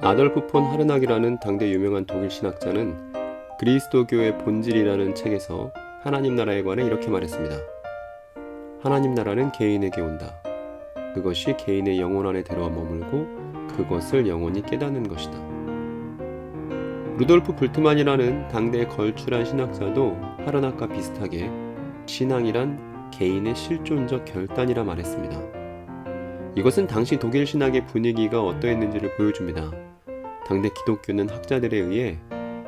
아돌프 폰 하르낙이라는 당대 유명한 독일 신학자는 그리스도교의 본질이라는 책에서 하나님 나라에 관해 이렇게 말했습니다. 하나님 나라는 개인에게 온다. 그것이 개인의 영혼 안에 들어와 머물고 그것을 영원히 깨닫는 것이다. 루돌프 불트만이라는 당대의 걸출한 신학자도 하르낙과 비슷하게 신앙이란 개인의 실존적 결단이라 말했습니다. 이것은 당시 독일 신학의 분위기가 어떠했는지를 보여줍니다. 당대 기독교는 학자들에 의해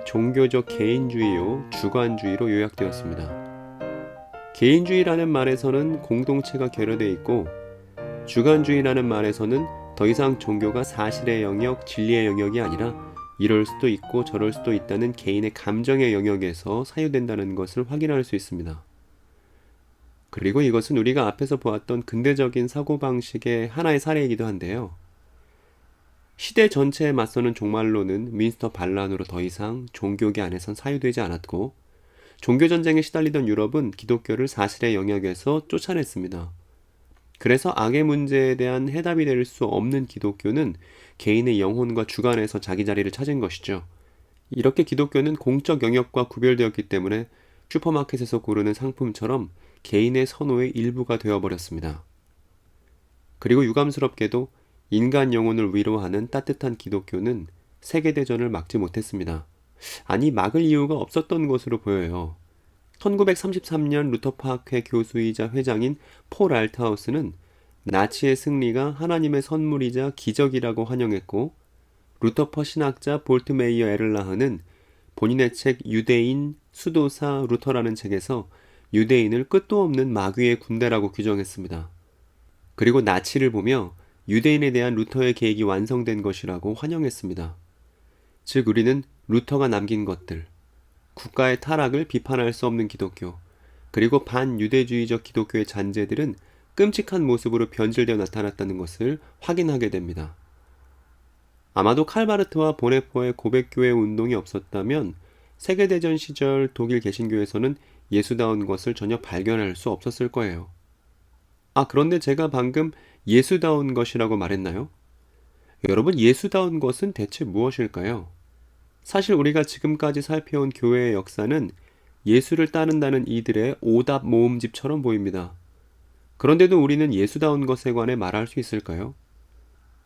종교적 개인주의요 주관주의로 요약되었습니다. 개인주의라는 말에서는 공동체가 결여되어 있고, 주관주의라는 말에서는 더 이상 종교가 사실의 영역, 진리의 영역이 아니라 이럴 수도 있고 저럴 수도 있다는 개인의 감정의 영역에서 사유된다는 것을 확인할 수 있습니다. 그리고 이것은 우리가 앞에서 보았던 근대적인 사고방식의 하나의 사례이기도 한데요. 시대 전체에 맞서는 종말론은 윈스터 반란으로 더 이상 종교계 안에선 사유되지 않았고, 종교전쟁에 시달리던 유럽은 기독교를 사실의 영역에서 쫓아냈습니다. 그래서 악의 문제에 대한 해답이 될 수 없는 기독교는 개인의 영혼과 주관에서 자기 자리를 찾은 것이죠. 이렇게 기독교는 공적 영역과 구별되었기 때문에 슈퍼마켓에서 고르는 상품처럼 개인의 선호의 일부가 되어버렸습니다. 그리고 유감스럽게도 인간 영혼을 위로하는 따뜻한 기독교는 세계대전을 막지 못했습니다. 아니, 막을 이유가 없었던 것으로 보여요. 1933년 루터파학회 교수이자 회장인 폴 알트하우스는 나치의 승리가 하나님의 선물이자 기적이라고 환영했고, 루터파 신학자 볼트메이어 에를라흐는 본인의 책 유대인 수도사 루터라는 책에서 유대인을 끝도 없는 마귀의 군대라고 규정했습니다. 그리고 나치를 보며 유대인에 대한 루터의 계획이 완성된 것이라고 환영했습니다. 즉, 우리는 루터가 남긴 것들, 국가의 타락을 비판할 수 없는 기독교, 그리고 반유대주의적 기독교의 잔재들은 끔찍한 모습으로 변질되어 나타났다는 것을 확인하게 됩니다. 아마도 칼바르트와 보네포의 고백교회 운동이 없었다면 세계대전 시절 독일 개신교에서는 예수다운 것을 전혀 발견할 수 없었을 거예요. 그런데 제가 방금 예수다운 것이라고 말했나요? 여러분, 예수다운 것은 대체 무엇일까요? 사실 우리가 지금까지 살펴온 교회의 역사는 예수를 따른다는 이들의 오답 모음집처럼 보입니다. 그런데도 우리는 예수다운 것에 관해 말할 수 있을까요?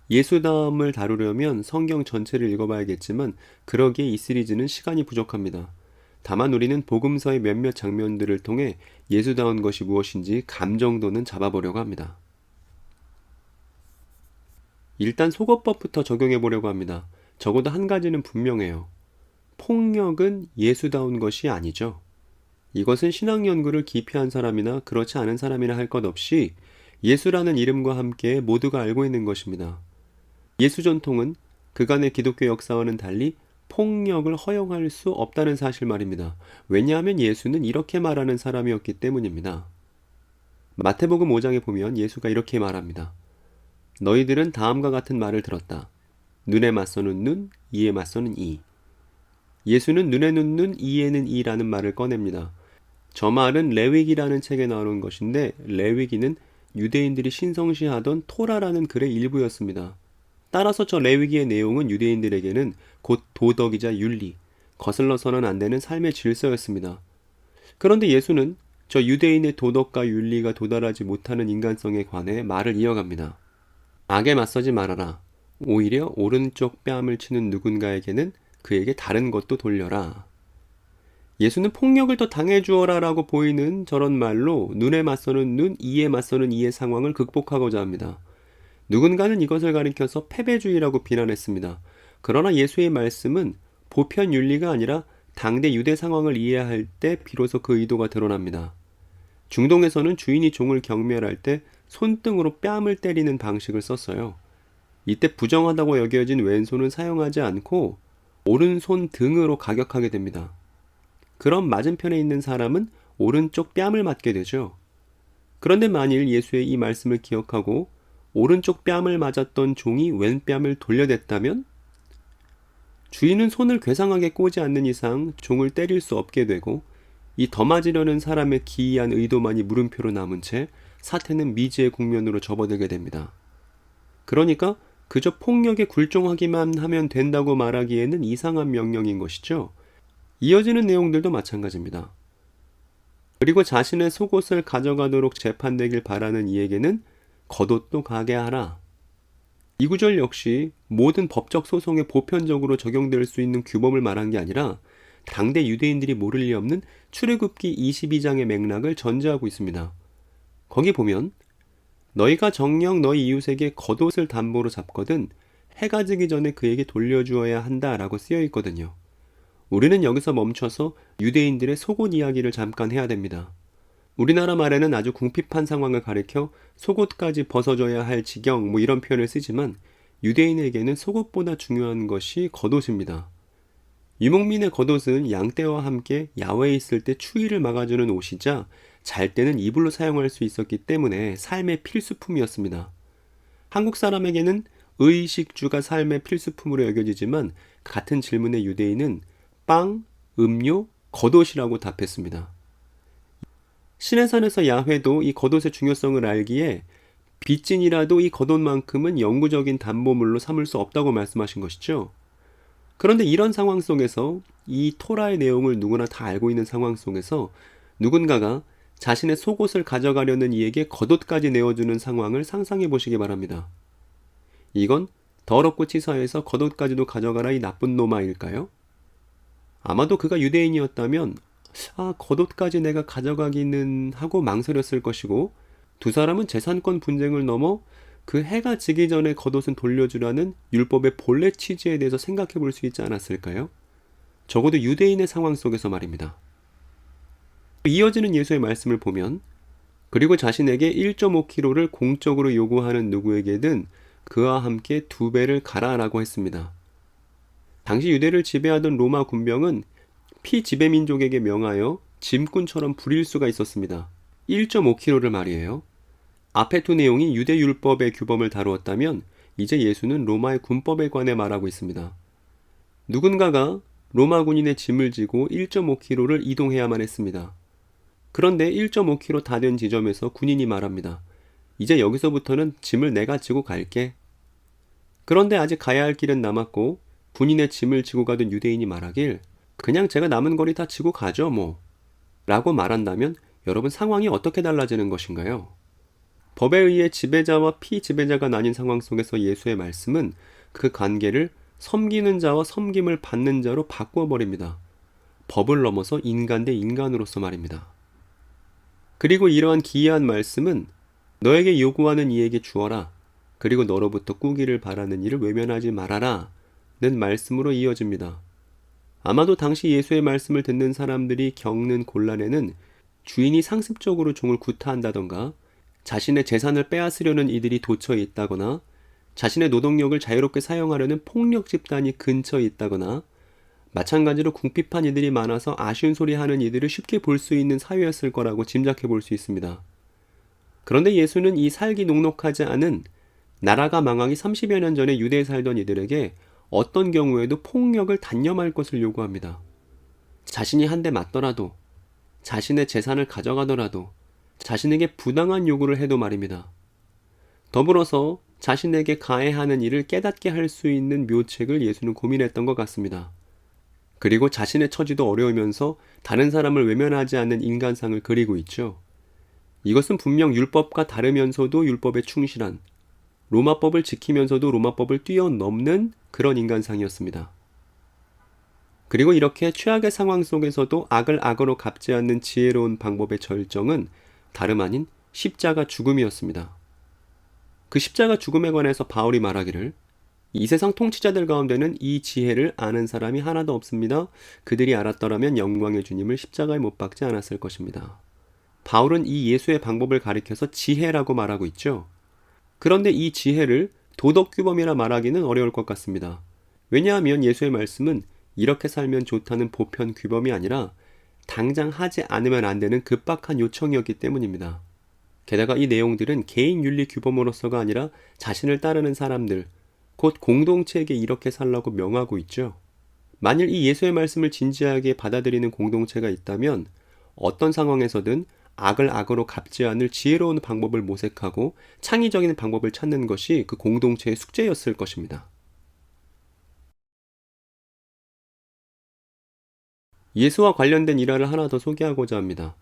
예수다움을 다루려면 성경 전체를 읽어봐야겠지만 그러기에 이 시리즈는 시간이 부족합니다. 다만 우리는 복음서의 몇몇 장면들을 통해 예수다운 것이 무엇인지 감 정도는 잡아보려고 합니다. 일단 속어법부터 적용해 보려고 합니다. 적어도 한 가지는 분명해요. 폭력은 예수다운 것이 아니죠. 이것은 신학 연구를 깊이 한 사람이나 그렇지 않은 사람이나 할 것 없이 예수라는 이름과 함께 모두가 알고 있는 것입니다. 예수 전통은 그간의 기독교 역사와는 달리 폭력을 허용할 수 없다는 사실 말입니다. 왜냐하면 예수는 이렇게 말하는 사람이었기 때문입니다. 마태복음 5장에 보면 예수가 이렇게 말합니다. 너희들은 다음과 같은 말을 들었다. 눈에 맞서는 눈, 이에 맞서는 이. 예수는 눈에는 눈, 이에는 이라는 말을 꺼냅니다. 저 말은 레위기라는 책에 나오는 것인데, 레위기는 유대인들이 신성시하던 토라라는 글의 일부였습니다. 따라서 저 레위기의 내용은 유대인들에게는 곧 도덕이자 윤리, 거슬러서는 안 되는 삶의 질서였습니다. 그런데 예수는 저 유대인의 도덕과 윤리가 도달하지 못하는 인간성에 관해 말을 이어갑니다. 악에 맞서지 말아라. 오히려 오른쪽 뺨을 치는 누군가에게는 그에게 다른 것도 돌려라. 예수는 폭력을 더 당해주어라 라고 보이는 저런 말로 눈에 맞서는 눈, 이에 맞서는 이의 상황을 극복하고자 합니다. 누군가는 이것을 가리켜서 패배주의라고 비난했습니다. 그러나 예수의 말씀은 보편 윤리가 아니라 당대 유대 상황을 이해할 때 비로소 그 의도가 드러납니다. 중동에서는 주인이 종을 경멸할 때 손등으로 뺨을 때리는 방식을 썼어요. 이때 부정하다고 여겨진 왼손은 사용하지 않고 오른손 등으로 가격하게 됩니다. 그럼 맞은편에 있는 사람은 오른쪽 뺨을 맞게 되죠. 그런데 만일 예수의 이 말씀을 기억하고 오른쪽 뺨을 맞았던 종이 왼뺨을 돌려댔다면 주인은 손을 괴상하게 꼬지 않는 이상 종을 때릴 수 없게 되고, 이 더 맞으려는 사람의 기이한 의도만이 물음표로 남은 채 사태는 미지의 국면으로 접어들게 됩니다. 그러니까 그저 폭력에 굴종하기만 하면 된다고 말하기에는 이상한 명령인 것이죠. 이어지는 내용들도 마찬가지입니다. 그리고 자신의 속옷을 가져가도록 재판되길 바라는 이에게는 겉옷도 가게 하라. 이 구절 역시 모든 법적 소송에 보편적으로 적용될 수 있는 규범을 말한 게 아니라 당대 유대인들이 모를 리 없는 출애굽기 22장의 맥락을 전제하고 있습니다. 거기 보면 너희가 정녕 너희 이웃에게 겉옷을 담보로 잡거든 해가 지기 전에 그에게 돌려주어야 한다라고 쓰여 있거든요. 우리는 여기서 멈춰서 유대인들의 속옷 이야기를 잠깐 해야 됩니다. 우리나라 말에는 아주 궁핍한 상황을 가리켜 속옷까지 벗어줘야 할 지경 이런 표현을 쓰지만 유대인에게는 속옷보다 중요한 것이 겉옷입니다. 유목민의 겉옷은 양떼와 함께 야외에 있을 때 추위를 막아주는 옷이자 잘 때는 이불로 사용할 수 있었기 때문에 삶의 필수품이었습니다. 한국 사람에게는 의식주가 삶의 필수품으로 여겨지지만 같은 질문의 유대인은 빵, 음료, 겉옷이라고 답했습니다. 시내산에서 야훼도 이 겉옷의 중요성을 알기에 빚진이라도 이 겉옷만큼은 영구적인 담보물로 삼을 수 없다고 말씀하신 것이죠. 그런데 이런 상황 속에서 이 토라의 내용을 누구나 다 알고 있는 상황 속에서 누군가가 자신의 속옷을 가져가려는 이에게 겉옷까지 내어주는 상황을 상상해 보시기 바랍니다. 이건 더럽고 치사해서 겉옷까지도 가져가라 이 나쁜 놈아일까요? 아마도 그가 유대인이었다면 겉옷까지 내가 가져가기는 하고 망설였을 것이고 두 사람은 재산권 분쟁을 넘어 그 해가 지기 전에 겉옷은 돌려주라는 율법의 본래 취지에 대해서 생각해 볼 수 있지 않았을까요? 적어도 유대인의 상황 속에서 말입니다. 이어지는 예수의 말씀을 보면 그리고 자신에게 1.5kg를 공적으로 요구하는 누구에게든 그와 함께 2배를 가라라고 했습니다. 당시 유대를 지배하던 로마 군병은 피지배민족에게 명하여 짐꾼처럼 부릴 수가 있었습니다. 1.5kg를 말이에요. 앞에 두 내용이 유대 율법의 규범을 다루었다면 이제 예수는 로마의 군법에 관해 말하고 있습니다. 누군가가 로마 군인의 짐을 지고 1.5kg를 이동해야만 했습니다. 그런데 1.5kg 다 된 지점에서 군인이 말합니다. 이제 여기서부터는 짐을 내가 지고 갈게. 그런데 아직 가야 할 길은 남았고 군인의 짐을 지고 가던 유대인이 말하길 그냥 제가 남은 거리 다 지고 가죠 뭐 라고 말한다면 여러분 상황이 어떻게 달라지는 것인가요? 법에 의해 지배자와 피지배자가 나뉜 상황 속에서 예수의 말씀은 그 관계를 섬기는 자와 섬김을 받는 자로 바꾸어 버립니다. 법을 넘어서 인간 대 인간으로서 말입니다. 그리고 이러한 기이한 말씀은 너에게 요구하는 이에게 주어라. 그리고 너로부터 꾸기를 바라는 이를 외면하지 말아라. 는 말씀으로 이어집니다. 아마도 당시 예수의 말씀을 듣는 사람들이 겪는 곤란에는 주인이 상습적으로 종을 구타한다던가 자신의 재산을 빼앗으려는 이들이 도처에 있다거나 자신의 노동력을 자유롭게 사용하려는 폭력 집단이 근처에 있다거나 마찬가지로 궁핍한 이들이 많아서 아쉬운 소리 하는 이들을 쉽게 볼 수 있는 사회였을 거라고 짐작해 볼 수 있습니다. 그런데 예수는 이 살기 녹록하지 않은 나라가 망하기 30여 년 전에 유대에 살던 이들에게 어떤 경우에도 폭력을 단념할 것을 요구합니다. 자신이 한 대 맞더라도, 자신의 재산을 가져가더라도, 자신에게 부당한 요구를 해도 말입니다. 더불어서 자신에게 가해하는 일을 깨닫게 할 수 있는 묘책을 예수는 고민했던 것 같습니다. 그리고 자신의 처지도 어려우면서 다른 사람을 외면하지 않는 인간상을 그리고 있죠. 이것은 분명 율법과 다르면서도 율법에 충실한, 로마법을 지키면서도 로마법을 뛰어넘는 그런 인간상이었습니다. 그리고 이렇게 최악의 상황 속에서도 악을 악으로 갚지 않는 지혜로운 방법의 절정은 다름 아닌 십자가 죽음이었습니다. 그 십자가 죽음에 관해서 바울이 말하기를 이 세상 통치자들 가운데는 이 지혜를 아는 사람이 하나도 없습니다. 그들이 알았더라면 영광의 주님을 십자가에 못 박지 않았을 것입니다. 바울은 이 예수의 방법을 가리켜서 지혜라고 말하고 있죠. 그런데 이 지혜를 도덕규범이라 말하기는 어려울 것 같습니다. 왜냐하면 예수의 말씀은 이렇게 살면 좋다는 보편 규범이 아니라 당장 하지 않으면 안 되는 급박한 요청이었기 때문입니다. 게다가 이 내용들은 개인 윤리 규범으로서가 아니라 자신을 따르는 사람들, 곧 공동체에게 이렇게 살라고 명하고 있죠. 만일 이 예수의 말씀을 진지하게 받아들이는 공동체가 있다면 어떤 상황에서든 악을 악으로 갚지 않을 지혜로운 방법을 모색하고 창의적인 방법을 찾는 것이 그 공동체의 숙제였을 것입니다. 예수와 관련된 일화를 하나 더 소개하고자 합니다.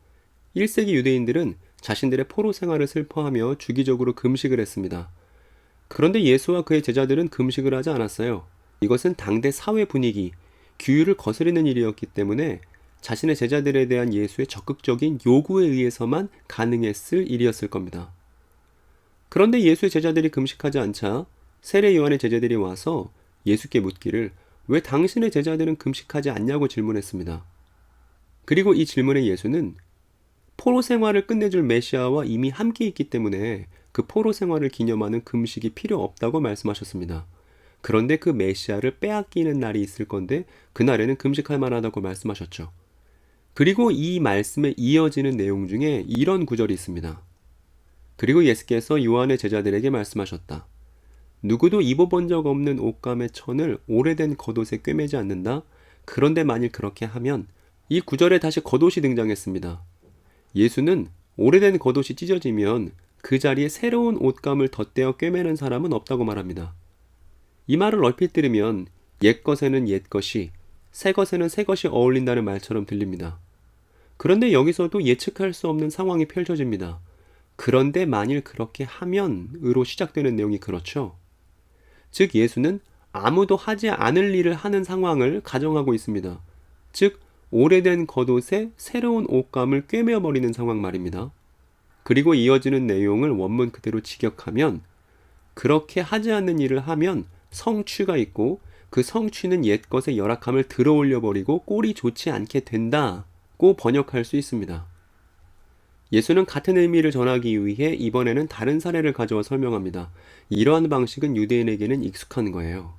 1세기 유대인들은 자신들의 포로 생활을 슬퍼하며 주기적으로 금식을 했습니다. 그런데 예수와 그의 제자들은 금식을 하지 않았어요. 이것은 당대 사회 분위기, 규율을 거스르는 일이었기 때문에 자신의 제자들에 대한 예수의 적극적인 요구에 의해서만 가능했을 일이었을 겁니다. 그런데 예수의 제자들이 금식하지 않자 세례 요한의 제자들이 와서 예수께 묻기를 왜 당신의 제자들은 금식하지 않냐고 질문했습니다. 그리고 이 질문에 예수는 포로 생활을 끝내줄 메시아와 이미 함께 있기 때문에 그 포로 생활을 기념하는 금식이 필요 없다고 말씀하셨습니다. 그런데 그 메시아를 빼앗기는 날이 있을 건데 그날에는 금식할 만하다고 말씀하셨죠. 그리고 이 말씀에 이어지는 내용 중에 이런 구절이 있습니다. 그리고 예수께서 요한의 제자들에게 말씀하셨다. 누구도 입어본 적 없는 옷감의 천을 오래된 겉옷에 꿰매지 않는다. 그런데 만일 그렇게 하면 이 구절에 다시 겉옷이 등장했습니다. 예수는 오래된 겉옷이 찢어지면 그 자리에 새로운 옷감을 덧대어 꿰매는 사람은 없다고 말합니다. 이 말을 얼핏 들으면 옛 것에는 옛 것이, 새 것에는 새 것이 어울린다는 말처럼 들립니다. 그런데 여기서도 예측할 수 없는 상황이 펼쳐집니다. 그런데 만일 그렇게 하면으로 시작되는 내용이 그렇죠. 즉 예수는 아무도 하지 않을 일을 하는 상황을 가정하고 있습니다. 즉 오래된 겉옷에 새로운 옷감을 꿰매어버리는 상황 말입니다. 그리고 이어지는 내용을 원문 그대로 직역하면 그렇게 하지 않는 일을 하면 성취가 있고 그 성취는 옛 것의 열악함을 들어올려버리고 꼴이 좋지 않게 된다고 번역할 수 있습니다. 예수는 같은 의미를 전하기 위해 이번에는 다른 사례를 가져와 설명합니다. 이러한 방식은 유대인에게는 익숙한 거예요.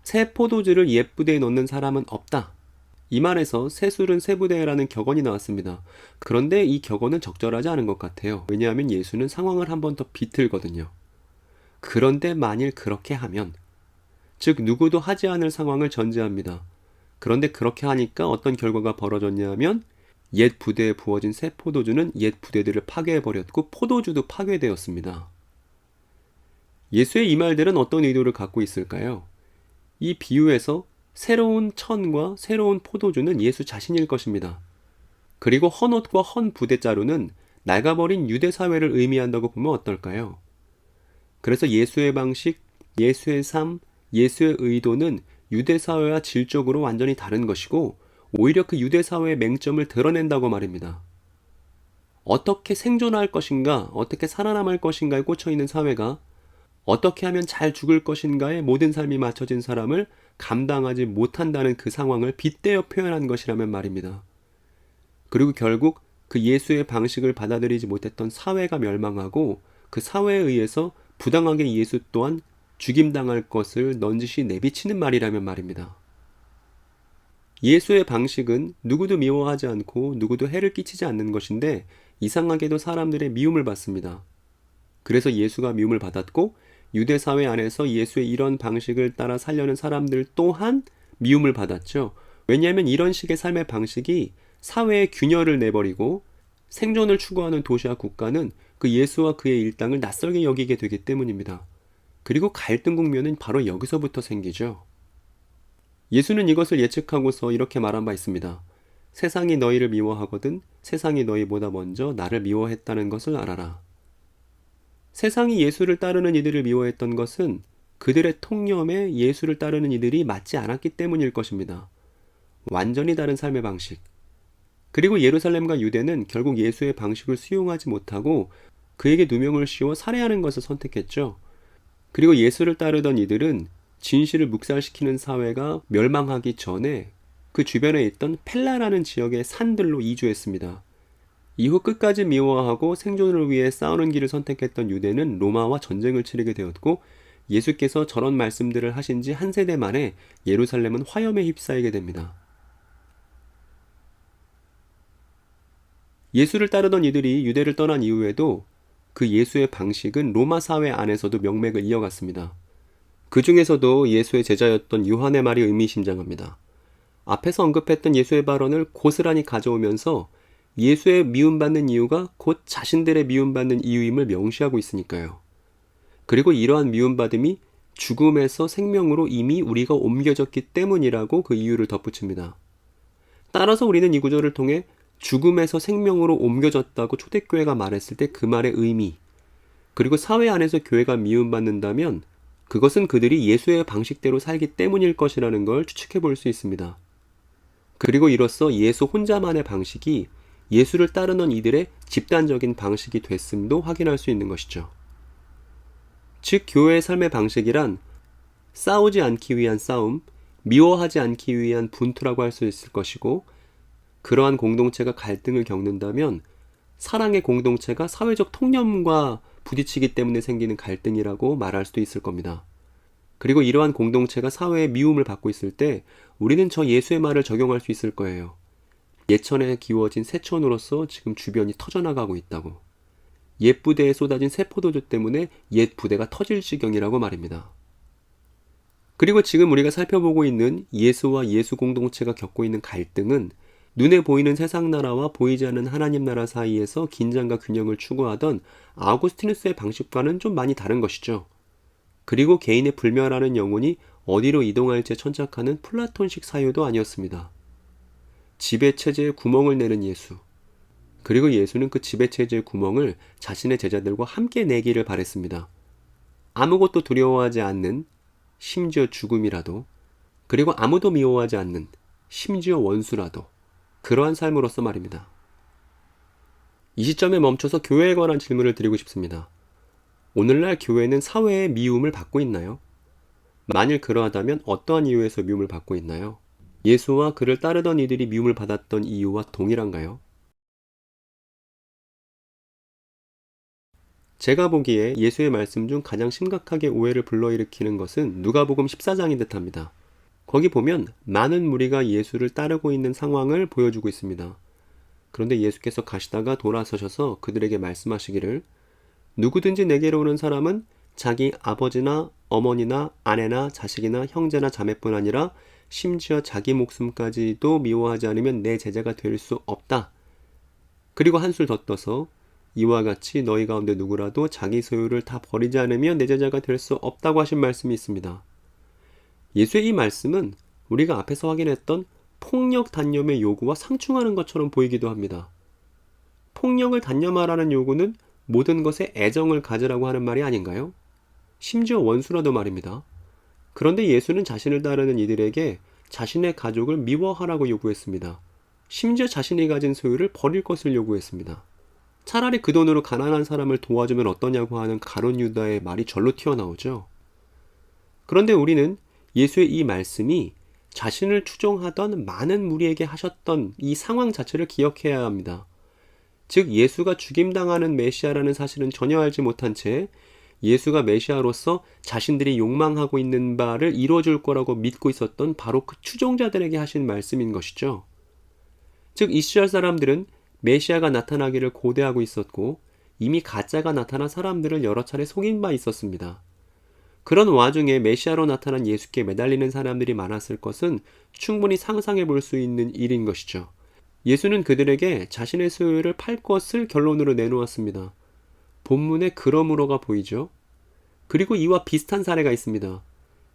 새 포도주를 옛 부대에 넣는 사람은 없다. 이 말에서 새 술은 새 부대라는 격언이 나왔습니다. 그런데 이 격언은 적절하지 않은 것 같아요. 왜냐하면 예수는 상황을 한 번 더 비틀거든요. 그런데 만일 그렇게 하면, 즉 누구도 하지 않을 상황을 전제합니다. 그런데 그렇게 하니까 어떤 결과가 벌어졌냐면 옛 부대에 부어진 새 포도주는 옛 부대들을 파괴해버렸고 포도주도 파괴되었습니다. 예수의 이 말들은 어떤 의도를 갖고 있을까요? 이 비유에서 새로운 천과 새로운 포도주는 예수 자신일 것입니다. 그리고 헌 옷과 헌 부대자루는 낡아버린 유대 사회를 의미한다고 보면 어떨까요? 그래서 예수의 방식, 예수의 삶, 예수의 의도는 유대 사회와 질적으로 완전히 다른 것이고 오히려 그 유대 사회의 맹점을 드러낸다고 말입니다. 어떻게 생존할 것인가, 어떻게 살아남을 것인가에 꽂혀있는 사회가 어떻게 하면 잘 죽을 것인가에 모든 삶이 맞춰진 사람을 감당하지 못한다는 그 상황을 빗대어 표현한 것이라면 말입니다. 그리고 결국 그 예수의 방식을 받아들이지 못했던 사회가 멸망하고 그 사회에 의해서 부당하게 예수 또한 죽임당할 것을 넌지시 내비치는 말이라면 말입니다. 예수의 방식은 누구도 미워하지 않고 누구도 해를 끼치지 않는 것인데 이상하게도 사람들의 미움을 받습니다. 그래서 예수가 미움을 받았고 유대 사회 안에서 예수의 이런 방식을 따라 살려는 사람들 또한 미움을 받았죠. 왜냐하면 이런 식의 삶의 방식이 사회에 균열을 내버리고 생존을 추구하는 도시와 국가는 그 예수와 그의 일당을 낯설게 여기게 되기 때문입니다. 그리고 갈등 국면은 바로 여기서부터 생기죠. 예수는 이것을 예측하고서 이렇게 말한 바 있습니다. 세상이 너희를 미워하거든 세상이 너희보다 먼저 나를 미워했다는 것을 알아라. 세상이 예수를 따르는 이들을 미워했던 것은 그들의 통념에 예수를 따르는 이들이 맞지 않았기 때문일 것입니다. 완전히 다른 삶의 방식. 그리고 예루살렘과 유대는 결국 예수의 방식을 수용하지 못하고 그에게 누명을 씌워 살해하는 것을 선택했죠. 그리고 예수를 따르던 이들은 진실을 묵살시키는 사회가 멸망하기 전에 그 주변에 있던 펠라라는 지역의 산들로 이주했습니다. 이후 끝까지 미워하고 생존을 위해 싸우는 길을 선택했던 유대는 로마와 전쟁을 치르게 되었고 예수께서 저런 말씀들을 하신 지 한 세대 만에 예루살렘은 화염에 휩싸이게 됩니다. 예수를 따르던 이들이 유대를 떠난 이후에도 그 예수의 방식은 로마 사회 안에서도 명맥을 이어갔습니다. 그 중에서도 예수의 제자였던 요한의 말이 의미심장합니다. 앞에서 언급했던 예수의 발언을 고스란히 가져오면서 예수의 미움받는 이유가 곧 자신들의 미움받는 이유임을 명시하고 있으니까요. 그리고 이러한 미움받음이 죽음에서 생명으로 이미 우리가 옮겨졌기 때문이라고 그 이유를 덧붙입니다. 따라서 우리는 이 구절을 통해 죽음에서 생명으로 옮겨졌다고 초대교회가 말했을 때 그 말의 의미, 그리고 사회 안에서 교회가 미움받는다면 그것은 그들이 예수의 방식대로 살기 때문일 것이라는 걸 추측해 볼 수 있습니다. 그리고 이로써 예수 혼자만의 방식이 예수를 따르는 이들의 집단적인 방식이 됐음도 확인할 수 있는 것이죠. 즉, 교회의 삶의 방식이란 싸우지 않기 위한 싸움, 미워하지 않기 위한 분투라고 할 수 있을 것이고, 그러한 공동체가 갈등을 겪는다면 사랑의 공동체가 사회적 통념과 부딪히기 때문에 생기는 갈등이라고 말할 수도 있을 겁니다. 그리고 이러한 공동체가 사회의 미움을 받고 있을 때 우리는 저 예수의 말을 적용할 수 있을 거예요. 예천에 기워진 새천으로서 지금 주변이 터져나가고 있다고. 옛 부대에 쏟아진 새 포도주 때문에 옛 부대가 터질 지경이라고 말입니다. 그리고 지금 우리가 살펴보고 있는 예수와 예수 공동체가 겪고 있는 갈등은 눈에 보이는 세상 나라와 보이지 않는 하나님 나라 사이에서 긴장과 균형을 추구하던 아우구스티누스의 방식과는 좀 많이 다른 것이죠. 그리고 개인의 불멸하는 영혼이 어디로 이동할지 천착하는 플라톤식 사유도 아니었습니다. 지배체제에 구멍을 내는 예수, 그리고 예수는 그 지배체제의 구멍을 자신의 제자들과 함께 내기를 바랬습니다. 아무것도 두려워하지 않는, 심지어 죽음이라도, 그리고 아무도 미워하지 않는, 심지어 원수라도, 그러한 삶으로서 말입니다. 이 시점에 멈춰서 교회에 관한 질문을 드리고 싶습니다. 오늘날 교회는 사회의 미움을 받고 있나요? 만일 그러하다면 어떠한 이유에서 미움을 받고 있나요? 예수와 그를 따르던 이들이 미움을 받았던 이유와 동일한가요? 제가 보기에 예수의 말씀 중 가장 심각하게 오해를 불러일으키는 것은 누가복음 14장인 듯합니다. 거기 보면 많은 무리가 예수를 따르고 있는 상황을 보여주고 있습니다. 그런데 예수께서 가시다가 돌아서셔서 그들에게 말씀하시기를, 누구든지 내게로 오는 사람은 자기 아버지나 어머니나 아내나 자식이나 형제나 자매뿐 아니라 심지어 자기 목숨까지도 미워하지 않으면 내 제자가 될 수 없다. 그리고 한술 더 떠서 이와 같이 너희 가운데 누구라도 자기 소유를 다 버리지 않으면 내 제자가 될 수 없다고 하신 말씀이 있습니다. 예수의 이 말씀은 우리가 앞에서 확인했던 폭력 단념의 요구와 상충하는 것처럼 보이기도 합니다. 폭력을 단념하라는 요구는 모든 것에 애정을 가지라고 하는 말이 아닌가요? 심지어 원수라도 말입니다. 그런데 예수는 자신을 따르는 이들에게 자신의 가족을 미워하라고 요구했습니다. 심지어 자신이 가진 소유를 버릴 것을 요구했습니다. 차라리 그 돈으로 가난한 사람을 도와주면 어떠냐고 하는 가룟 유다의 말이 절로 튀어나오죠. 그런데 우리는 예수의 이 말씀이 자신을 추종하던 많은 무리에게 하셨던 이 상황 자체를 기억해야 합니다. 즉, 예수가 죽임당하는 메시아라는 사실은 전혀 알지 못한 채 예수가 메시아로서 자신들이 욕망하고 있는 바를 이루어줄 거라고 믿고 있었던 바로 그 추종자들에게 하신 말씀인 것이죠. 즉, 이 시절 사람들은 메시아가 나타나기를 고대하고 있었고 이미 가짜가 나타나 사람들을 여러 차례 속인 바 있었습니다. 그런 와중에 메시아로 나타난 예수께 매달리는 사람들이 많았을 것은 충분히 상상해 볼 수 있는 일인 것이죠. 예수는 그들에게 자신의 소유를 팔 것을 결론으로 내놓았습니다. 본문에 그러므로가 보이죠. 그리고 이와 비슷한 사례가 있습니다.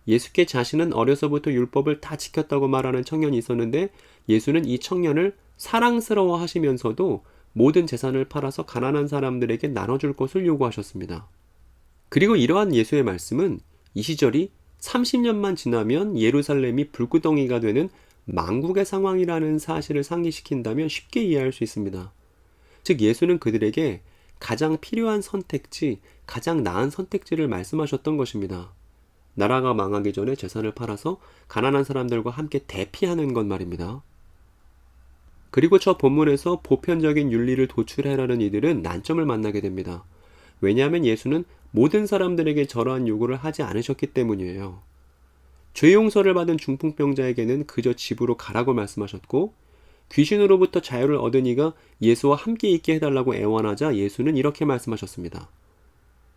예수께 자신은 어려서부터 율법을 다 지켰다고 말하는 청년이 있었는데 예수는 이 청년을 사랑스러워 하시면서도 모든 재산을 팔아서 가난한 사람들에게 나눠줄 것을 요구하셨습니다. 그리고 이러한 예수의 말씀은 이 시절이 30년만 지나면 예루살렘이 불구덩이가 되는 망국의 상황이라는 사실을 상기시킨다면 쉽게 이해할 수 있습니다. 즉, 예수는 그들에게 가장 필요한 선택지, 가장 나은 선택지를 말씀하셨던 것입니다. 나라가 망하기 전에 재산을 팔아서 가난한 사람들과 함께 대피하는 것 말입니다. 그리고 저 본문에서 보편적인 윤리를 도출해라는 이들은 난점을 만나게 됩니다. 왜냐하면 예수는 모든 사람들에게 저러한 요구를 하지 않으셨기 때문이에요. 죄 용서를 받은 중풍병자에게는 그저 집으로 가라고 말씀하셨고, 귀신으로부터 자유를 얻은 이가 예수와 함께 있게 해달라고 애원하자 예수는 이렇게 말씀하셨습니다.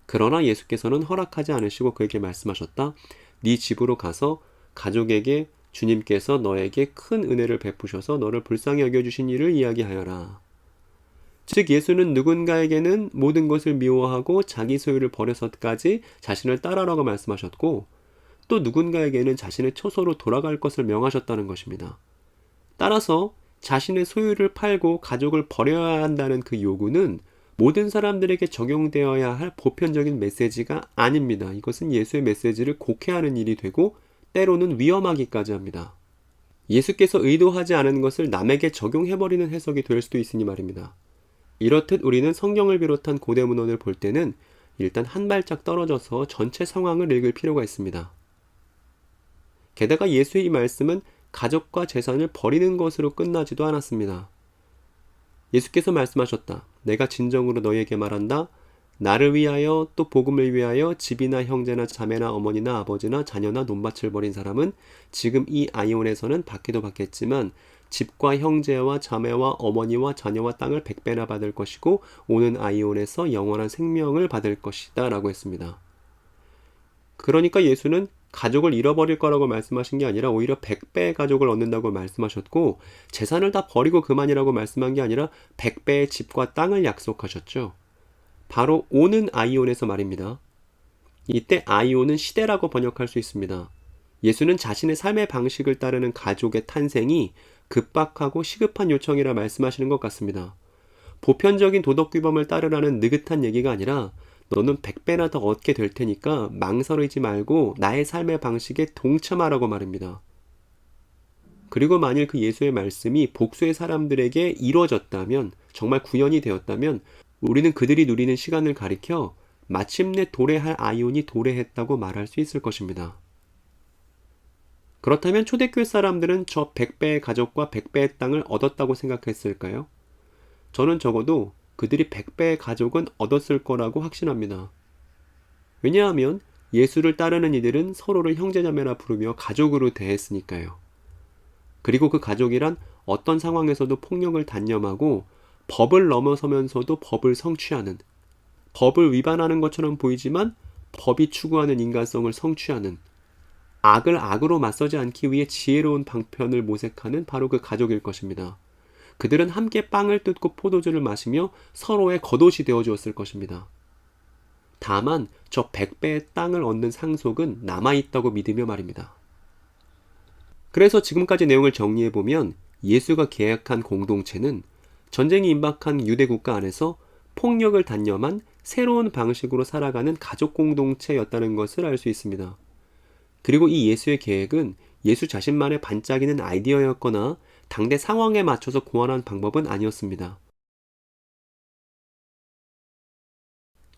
그러나 예수께서는 허락하지 않으시고 그에게 말씀하셨다. 네 집으로 가서 가족에게 주님께서 너에게 큰 은혜를 베푸셔서 너를 불쌍히 여겨주신 일을 이야기하여라. 즉 예수는 누군가에게는 모든 것을 미워하고 자기 소유를 버려서까지 자신을 따르라고 말씀하셨고, 또 누군가에게는 자신의 처소로 돌아갈 것을 명하셨다는 것입니다. 따라서 자신의 소유를 팔고 가족을 버려야 한다는 그 요구는 모든 사람들에게 적용되어야 할 보편적인 메시지가 아닙니다. 이것은 예수의 메시지를 곡해하는 일이 되고 때로는 위험하기까지 합니다. 예수께서 의도하지 않은 것을 남에게 적용해버리는 해석이 될 수도 있으니 말입니다. 이렇듯 우리는 성경을 비롯한 고대 문헌을 볼 때는 일단 한 발짝 떨어져서 전체 상황을 읽을 필요가 있습니다. 게다가 예수의 이 말씀은 가족과 재산을 버리는 것으로 끝나지도 않았습니다. 예수께서 말씀하셨다. 내가 진정으로 너희에게 말한다. 나를 위하여 또 복음을 위하여 집이나 형제나 자매나 어머니나 아버지나 자녀나 논밭을 버린 사람은 지금 이 아이온에서는 받기도 받겠지만 집과 형제와 자매와 어머니와 자녀와 땅을 100배나 받을 것이고 오는 아이온에서 영원한 생명을 받을 것이다 라고 했습니다. 그러니까 예수는 가족을 잃어버릴 거라고 말씀하신 게 아니라 오히려 100배의 가족을 얻는다고 말씀하셨고, 재산을 다 버리고 그만이라고 말씀한 게 아니라 100배의 집과 땅을 약속하셨죠. 바로 오는 아이온에서 말입니다. 이때 아이온은 시대라고 번역할 수 있습니다. 예수는 자신의 삶의 방식을 따르는 가족의 탄생이 급박하고 시급한 요청이라 말씀하시는 것 같습니다. 보편적인 도덕규범을 따르라는 느긋한 얘기가 아니라 너는 100배나 더 얻게 될 테니까 망설이지 말고 나의 삶의 방식에 동참하라고 말입니다. 그리고 만일 그 예수의 말씀이 복수의 사람들에게 이루어졌다면, 정말 구현이 되었다면 우리는 그들이 누리는 시간을 가리켜 마침내 도래할 아이온이 도래했다고 말할 수 있을 것입니다. 그렇다면 초대교회 사람들은 저 100배의 가족과 100배의 땅을 얻었다고 생각했을까요? 저는 적어도 그들이 100배의 가족은 얻었을 거라고 확신합니다. 왜냐하면 예수를 따르는 이들은 서로를 형제자매라 부르며 가족으로 대했으니까요. 그리고 그 가족이란 어떤 상황에서도 폭력을 단념하고 법을 넘어서면서도 법을 성취하는, 법을 위반하는 것처럼 보이지만 법이 추구하는 인간성을 성취하는, 악을 악으로 맞서지 않기 위해 지혜로운 방편을 모색하는 바로 그 가족일 것입니다. 그들은 함께 빵을 뜯고 포도주를 마시며 서로의 겉옷이 되어 주었을 것입니다. 다만 저 100배의 땅을 얻는 상속은 남아있다고 믿으며 말입니다. 그래서 지금까지 내용을 정리해보면 예수가 계약한 공동체는 전쟁이 임박한 유대 국가 안에서 폭력을 단념한 새로운 방식으로 살아가는 가족 공동체였다는 것을 알 수 있습니다. 그리고 이 예수의 계획은 예수 자신만의 반짝이는 아이디어였거나 당대 상황에 맞춰서 고안한 방법은 아니었습니다.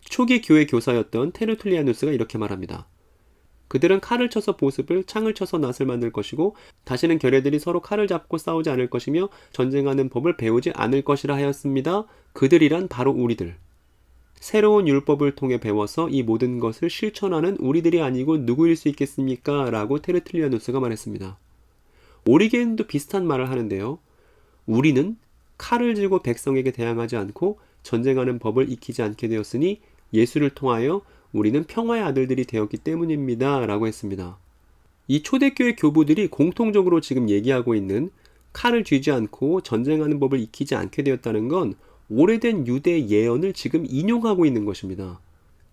초기 교회 교사였던 테르툴리아누스가 이렇게 말합니다. 그들은 칼을 쳐서 보습을, 창을 쳐서 낫을 만들 것이고 다시는 결례들이 서로 칼을 잡고 싸우지 않을 것이며 전쟁하는 법을 배우지 않을 것이라 하였습니다. 그들이란 바로 우리들. 새로운 율법을 통해 배워서 이 모든 것을 실천하는 우리들이 아니고 누구일 수 있겠습니까? 라고 테르툴리아누스가 말했습니다. 오리겐도 비슷한 말을 하는데요. 우리는 칼을 쥐고 백성에게 대항하지 않고 전쟁하는 법을 익히지 않게 되었으니 예수를 통하여 우리는 평화의 아들들이 되었기 때문입니다. 라고 했습니다. 이 초대교회 교부들이 공통적으로 지금 얘기하고 있는 칼을 쥐지 않고 전쟁하는 법을 익히지 않게 되었다는 건 오래된 유대 예언을 지금 인용하고 있는 것입니다.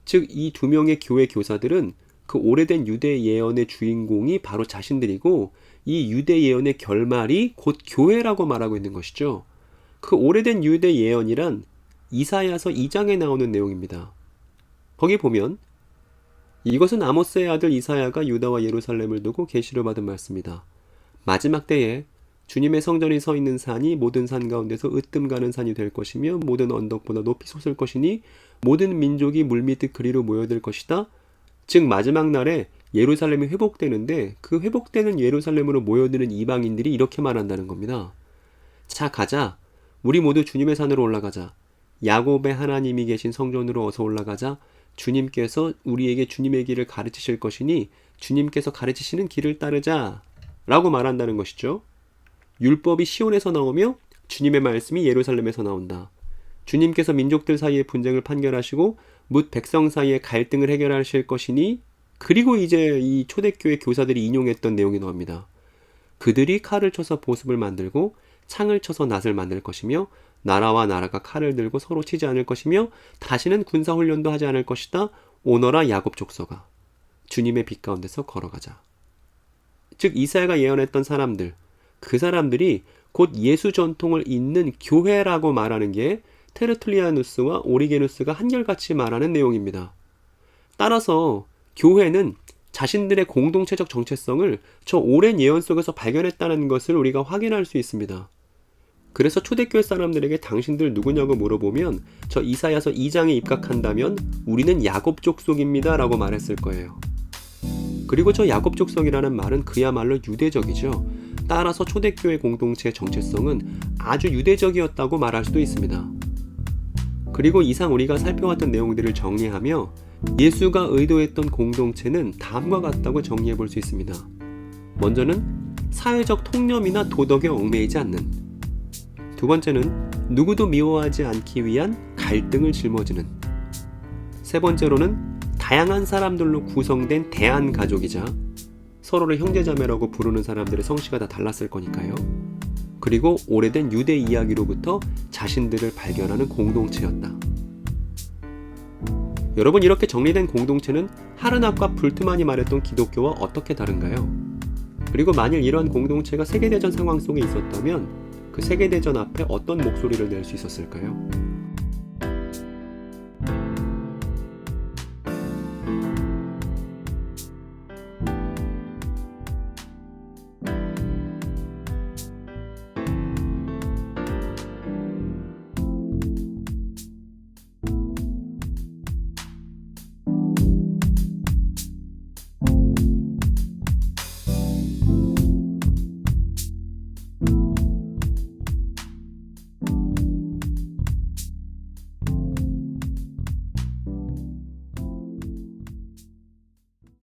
즉, 이 두 명의 교회 교사들은 그 오래된 유대 예언의 주인공이 바로 자신들이고 이 유대 예언의 결말이 곧 교회라고 말하고 있는 것이죠. 그 오래된 유대 예언이란 이사야서 2장에 나오는 내용입니다. 거기 보면 이것은 아모스의 아들 이사야가 유다와 예루살렘을 두고 계시를 받은 말씀이다. 마지막 때에 주님의 성전이 서 있는 산이 모든 산 가운데서 으뜸 가는 산이 될 것이며 모든 언덕보다 높이 솟을 것이니 모든 민족이 물밑 그리로 모여들 것이다. 즉 마지막 날에 예루살렘이 회복되는데 그 회복되는 예루살렘으로 모여드는 이방인들이 이렇게 말한다는 겁니다. 자, 가자. 우리 모두 주님의 산으로 올라가자. 야곱의 하나님이 계신 성전으로 어서 올라가자. 주님께서 우리에게 주님의 길을 가르치실 것이니 주님께서 가르치시는 길을 따르자. 라고 말한다는 것이죠. 율법이 시온에서 나오며 주님의 말씀이 예루살렘에서 나온다. 주님께서 민족들 사이의 분쟁을 판결하시고 뭇 백성 사이의 갈등을 해결하실 것이니, 그리고 이제 이 초대교회 교사들이 인용했던 내용이 나옵니다. 그들이 칼을 쳐서 보습을 만들고 창을 쳐서 낫을 만들 것이며 나라와 나라가 칼을 들고 서로 치지 않을 것이며 다시는 군사훈련도 하지 않을 것이다. 오너라 야곱 족속아. 주님의 빛 가운데서 걸어가자. 즉 이사야가 예언했던 사람들, 그 사람들이 곧 예수 전통을 잇는 교회라고 말하는 게 테르툴리아누스와 오리게누스가 한결같이 말하는 내용입니다. 따라서 교회는 자신들의 공동체적 정체성을 저 오랜 예언 속에서 발견했다는 것을 우리가 확인할 수 있습니다. 그래서 초대교회 사람들에게 당신들 누구냐고 물어보면 저 이사야서 2장에 입각한다면 우리는 야곱 족속입니다 라고 말했을 거예요. 그리고 저 야곱 족속이라는 말은 그야말로 유대적이죠. 따라서 초대교회 공동체의 정체성은 아주 유대적이었다고 말할 수도 있습니다. 그리고 이상 우리가 살펴왔던 내용들을 정리하며 예수가 의도했던 공동체는 다음과 같다고 정리해 볼 수 있습니다. 먼저는 사회적 통념이나 도덕에 얽매이지 않는, 두 번째는 누구도 미워하지 않기 위한 갈등을 짊어지는, 세 번째로는 다양한 사람들로 구성된 대한가족이자 서로를 형제자매라고 부르는 사람들의 성씨가 다 달랐을 거니까요. 그리고 오래된 유대 이야기로부터 자신들을 발견하는 공동체였다. 여러분, 이렇게 정리된 공동체는 하르낙과 불트만이 말했던 기독교와 어떻게 다른가요? 그리고 만일 이러한 공동체가 세계대전 상황 속에 있었다면 그 세계대전 앞에 어떤 목소리를 낼 수 있었을까요?